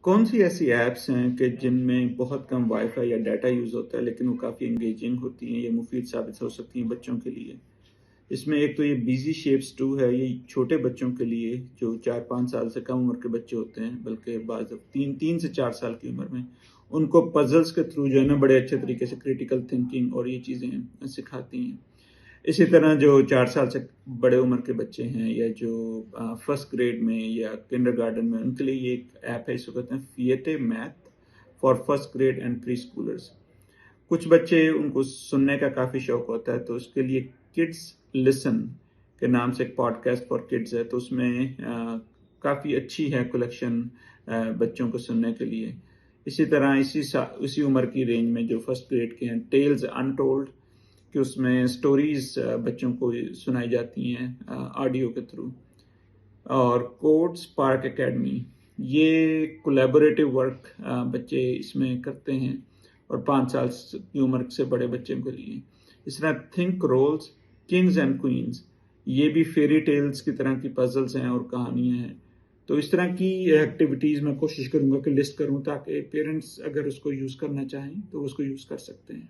کون سی ایسی ایپس ہیں کہ جن میں بہت کم وائی فائی یا ڈیٹا یوز ہوتا ہے لیکن وہ کافی انگیجنگ ہوتی ہیں یا مفید ثابت ہو سکتی ہیں بچوں کے لیے؟ اس میں ایک تو یہ بیزی شیپس 2 ہے، یہ چھوٹے بچوں کے لیے جو 4-5 سال سے کم عمر کے بچے ہوتے ہیں، بلکہ بعض 3 سے 4 سال کی عمر میں ان کو پزلز کے تھرو جو ہے نا بڑے اچھے طریقے سے کریٹیکل تھنکنگ اور یہ چیزیں سکھاتی ہیں۔ اسی طرح جو 4 سال سے بڑے عمر کے بچے ہیں یا جو فرسٹ گریڈ میں یا کنڈر گارڈن میں، ان کے لیے یہ ایک ایپ ہے، اس کو کہتے ہیں Fiete math for first grade and preschoolers. کچھ بچے ان کو سننے کا کافی شوق ہوتا ہے، تو اس کے لیے کڈس لسن کے نام سے ایک پوڈ کاسٹ فار کڈز ہے، تو اس میں کافی اچھی ہے کلیکشن بچوں کو سننے کے لیے۔ اسی طرح اسی عمر کی رینج میں جو فرسٹ گریڈ کے ہیں، ٹیلز انٹولڈ، کہ اس میں سٹوریز بچوں کو سنائی جاتی ہیں آڈیو کے تھرو۔ اور کوڈ اسپارک اکیڈمی، یہ کولیبوریٹو ورک بچے اس میں کرتے ہیں، اور 5 سال کی عمر سے بڑے بچوں کے لیے۔ اس طرح think rules kings and queens, یہ بھی فیری ٹیلز کی طرح کی پزلز ہیں اور کہانیاں ہیں۔ تو اس طرح کی ایکٹیویٹیز میں کوشش کروں گا کہ لسٹ کروں، تاکہ پیرنٹس اگر اس کو یوز کرنا چاہیں تو اس کو یوز کر سکتے ہیں۔